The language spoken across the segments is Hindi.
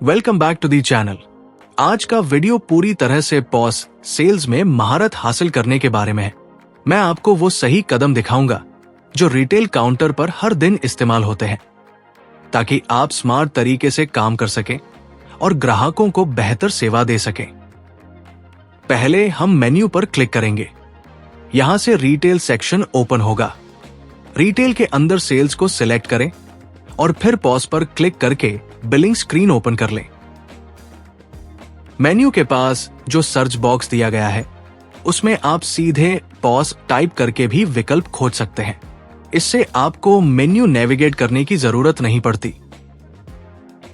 Welcome back to the channel. आज का वीडियो पूरी तरह से पॉस सेल्स में महारत हासिल करने के बारे में है। मैं आपको वो सही कदम दिखाऊंगा जो रिटेल काउंटर पर हर दिन इस्तेमाल होते हैं ताकि आप स्मार्ट तरीके से काम कर सकें और ग्राहकों को बेहतर सेवा दे सकें। पहले हम मेन्यू पर क्लिक करेंगे। यहां से रिटेल सेक्शन ओपन होगा। रिटेल के अंदर सेल्स को सिलेक्ट करें और फिर पॉज पर क्लिक करके बिलिंग स्क्रीन ओपन कर लें। मेन्यू के पास जो सर्च बॉक्स दिया गया है उसमें आप सीधे पॉज टाइप करके भी विकल्प खोज सकते हैं। इससे आपको मेन्यू नेविगेट करने की जरूरत नहीं पड़ती।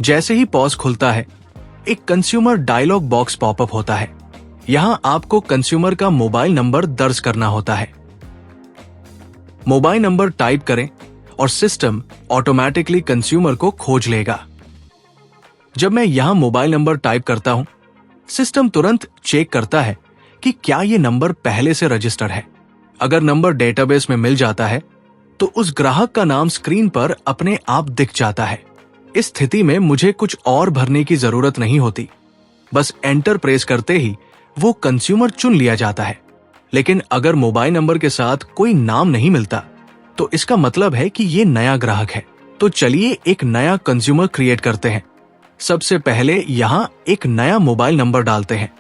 जैसे ही पॉज खुलता है एक कंज्यूमर डायलॉग बॉक्स पॉपअप होता है। यहां आपको कंज्यूमर का मोबाइल नंबर दर्ज करना होता है। मोबाइल नंबर टाइप करें और सिस्टम ऑटोमेटिकली कंज्यूमर को खोज लेगा। जब मैं यहां मोबाइल नंबर टाइप करता हूं, सिस्टम तुरंत चेक करता है कि क्या यह नंबर पहले से रजिस्टर्ड है। अगर नंबर डेटाबेस में मिल जाता है तो उस ग्राहक का नाम स्क्रीन पर अपने आप दिख जाता है। इस स्थिति में मुझे कुछ और भरने की जरूरत नहीं होती। बस एंटर प्रेस करते ही वो कंज्यूमर चुन लिया जाता है। लेकिन अगर मोबाइल नंबर के साथ कोई नाम नहीं मिलता तो इसका मतलब है कि ये नया ग्राहक है। तो चलिए एक नया कंज्यूमर क्रिएट करते हैं। सबसे पहले यहां एक नया मोबाइल नंबर डालते हैं।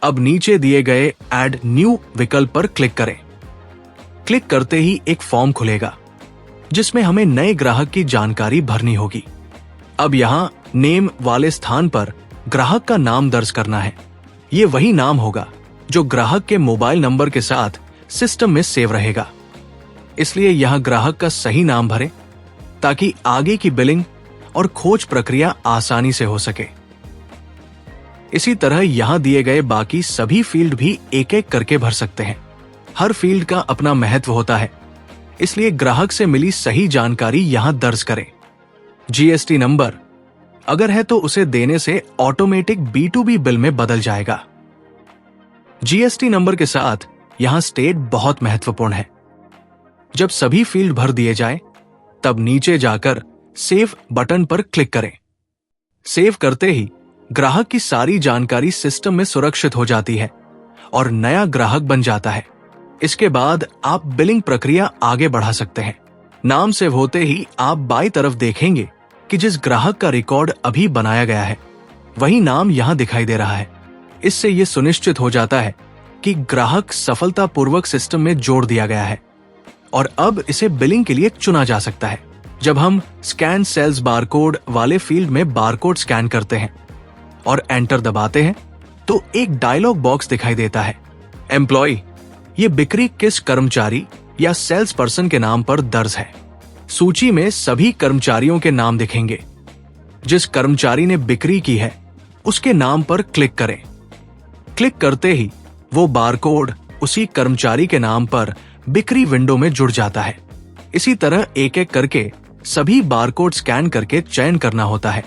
अब नीचे दिए गए ऐड न्यू विकल्प पर क्लिक करें। क्लिक करते ही एक फॉर्म खुलेगा जिसमें हमें नए ग्राहक की जानकारी भरनी होगी। अब यहां नेम वाले स्थान पर ग्राहक का नाम दर्ज करना है। ये वही नाम होगा जो ग्राहक के मोबाइल नंबर के साथ सिस्टम में सेव रहेगा। इसलिए यहां ग्राहक का सही नाम भरें ताकि आगे की बिलिंग और खोज प्रक्रिया आसानी से हो सके। इसी तरह यहां दिए गए बाकी सभी फील्ड भी एक एक करके भर सकते हैं। हर फील्ड का अपना महत्व होता है, इसलिए ग्राहक से मिली सही जानकारी यहां दर्ज करें। जीएसटी नंबर अगर है तो उसे देने से ऑटोमेटिक B2B बिल में बदल जाएगा। जीएसटी नंबर के साथ यहां स्टेट बहुत महत्वपूर्ण है। जब सभी फील्ड भर दिए जाए तब नीचे जाकर सेव बटन पर क्लिक करें। सेव करते ही ग्राहक की सारी जानकारी सिस्टम में सुरक्षित हो जाती है और नया ग्राहक बन जाता है। इसके बाद आप बिलिंग प्रक्रिया आगे बढ़ा सकते हैं। नाम सेव होते ही आप बाईं तरफ देखेंगे कि जिस ग्राहक का रिकॉर्ड अभी बनाया गया है वही नाम यहां दिखाई दे रहा है। इससे यह सुनिश्चित हो जाता है कि ग्राहक सफलतापूर्वक सिस्टम में जोड़ दिया गया है और अब इसे बिलिंग के लिए चुना जा सकता है। जब हम स्कैन सेल्स बारकोड वाले फील्ड में बारकोड स्कैन करते हैं और एंटर दबाते हैं तो एक डायलॉग बॉक्स दिखाई देता है। एम्प्लॉय ये बिक्री किस कर्मचारी या सेल्स पर्सन के नाम पर दर्ज है। सूची में सभी कर्मचारियों के नाम दिखेंगे। जिस कर्मचारी ने बिक्री की है उसके नाम पर क्लिक करें। क्लिक करते ही वो बारकोड उसी कर्मचारी के नाम पर बिक्री विंडो में जुड़ जाता है। इसी तरह एक एक करके सभी बारकोड स्कैन करके चयन करना होता है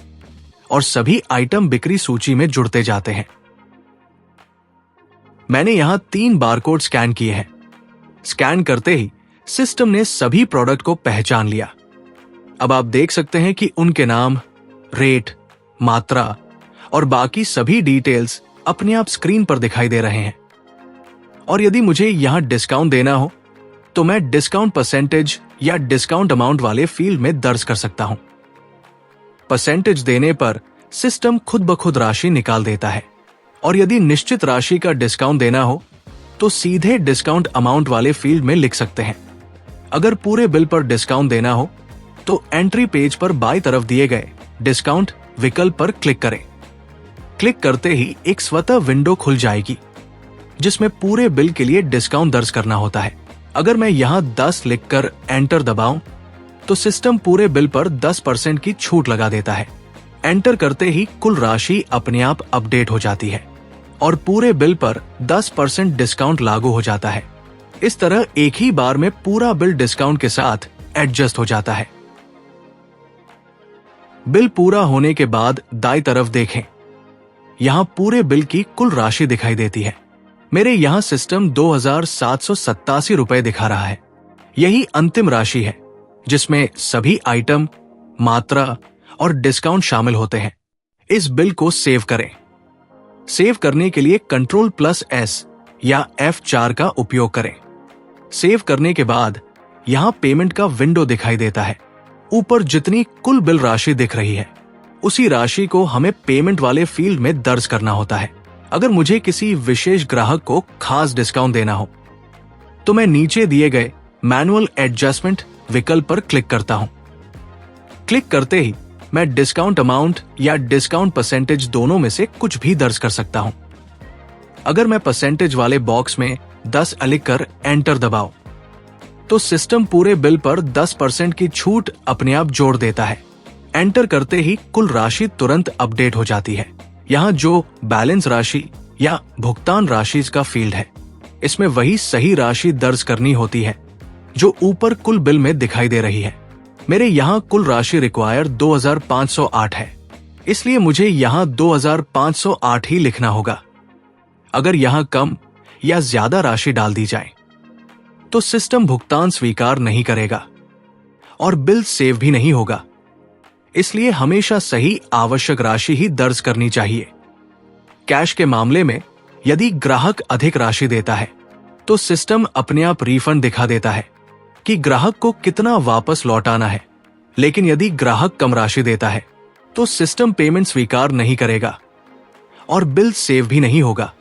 और सभी आइटम बिक्री सूची में जुड़ते जाते हैं। मैंने यहां 3 बारकोड स्कैन किए हैं। स्कैन करते ही सिस्टम ने सभी प्रोडक्ट को पहचान लिया। अब आप देख सकते हैं कि उनके नाम, रेट, मात्रा और बाकी सभी डिटेल्स अपने आप स्क्रीन पर दिखाई दे रहे हैं। और यदि मुझे यहां डिस्काउंट देना हो तो मैं डिस्काउंट परसेंटेज या डिस्काउंट अमाउंट वाले फील्ड में दर्ज कर सकता हूं। परसेंटेज देने पर सिस्टम खुद ब खुद राशि निकाल देता है और यदि निश्चित राशि का डिस्काउंट देना हो तो सीधे डिस्काउंट अमाउंट वाले फील्ड में लिख सकते हैं। अगर पूरे बिल पर डिस्काउंट देना हो तो एंट्री पेज पर बाईं तरफ दिए गए डिस्काउंट विकल्प पर क्लिक करें। क्लिक करते ही एक स्वतः विंडो खुल जाएगी जिसमें पूरे बिल के लिए डिस्काउंट दर्ज करना होता है। अगर मैं यहां 10 लिखकर एंटर दबाऊं तो सिस्टम पूरे बिल पर 10% की छूट लगा देता है। एंटर करते ही कुल राशि अपने आप अपडेट हो जाती है और पूरे बिल पर 10% डिस्काउंट लागू हो जाता है। इस तरह एक ही बार में पूरा बिल डिस्काउंट के साथ एडजस्ट हो जाता है। बिल पूरा होने के बाद दाईं तरफ देखें। यहां पूरे बिल की कुल राशि दिखाई देती है। मेरे यहां सिस्टम 2,787 रुपए दिखा रहा है। यही अंतिम राशि है जिसमें सभी आइटम, मात्रा और डिस्काउंट शामिल होते हैं। इस बिल को सेव करें। सेव करने के लिए Ctrl+S या F4 का उपयोग करें। सेव करने के बाद यहां पेमेंट का विंडो दिखाई देता है। ऊपर जितनी कुल बिल राशि दिख रही है उसी राशि को हमें पेमेंट वाले फील्ड में दर्ज करना होता है। अगर मुझे किसी विशेष ग्राहक को खास डिस्काउंट देना हो तो मैं नीचे दिए गए मैनुअल एडजस्टमेंट विकल्प पर क्लिक करता हूं। क्लिक करते ही मैं डिस्काउंट अमाउंट या डिस्काउंट परसेंटेज दोनों में से कुछ भी दर्ज कर सकता हूं। अगर मैं परसेंटेज वाले बॉक्स में 10 लिखकर एंटर दबाऊं तो सिस्टम पूरे बिल पर 10% की छूट अपने आप जोड़ देता है। एंटर करते ही कुल राशि तुरंत अपडेट हो जाती है। यहाँ जो बैलेंस राशि या भुगतान राशि का फील्ड है, इसमें वही सही राशि दर्ज करनी होती है जो ऊपर कुल बिल में दिखाई दे रही है। मेरे यहाँ कुल राशि रिक्वायर 2508 है, इसलिए मुझे यहाँ 2508 ही लिखना होगा। अगर यहाँ कम या ज्यादा राशि डाल दी जाए तो सिस्टम भुगतान स्वीकार नहीं करेगा और बिल सेव भी नहीं होगा। इसलिए हमेशा सही आवश्यक राशि ही दर्ज करनी चाहिए। कैश के मामले में यदि ग्राहक अधिक राशि देता है तो सिस्टम अपने आप रिफंड दिखा देता है कि ग्राहक को कितना वापस लौटाना है। लेकिन यदि ग्राहक कम राशि देता है तो सिस्टम पेमेंट स्वीकार नहीं करेगा और बिल सेव भी नहीं होगा।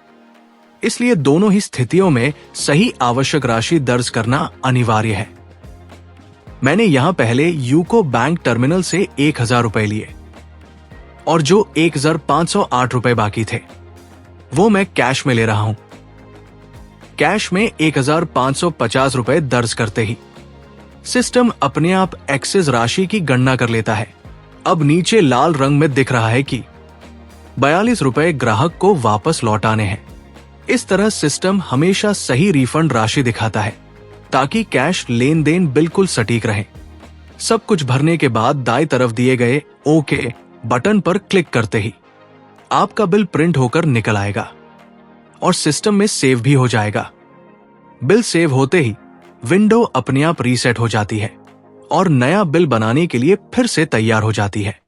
इसलिए दोनों ही स्थितियों में सही आवश्यक राशि दर्ज करना अनिवार्य है। मैंने यहां पहले यूको बैंक टर्मिनल से 1000 रुपए लिए और जो 1508 रुपए बाकी थे वो मैं कैश में ले रहा हूं। कैश में 1550 रुपए दर्ज करते ही सिस्टम अपने आप एक्सेस राशि की गणना कर लेता है। अब नीचे लाल रंग में दिख रहा है कि 42 रुपए ग्राहक को वापस लौटाने हैं। इस तरह सिस्टम हमेशा सही रिफंड राशि दिखाता है ताकि कैश लेन देन बिल्कुल सटीक रहे। सब कुछ भरने के बाद दाईं तरफ दिए गए ओके बटन पर क्लिक करते ही आपका बिल प्रिंट होकर निकल आएगा और सिस्टम में सेव भी हो जाएगा। बिल सेव होते ही विंडो अपने आप रीसेट हो जाती है और नया बिल बनाने के लिए फिर से तैयार हो जाती है।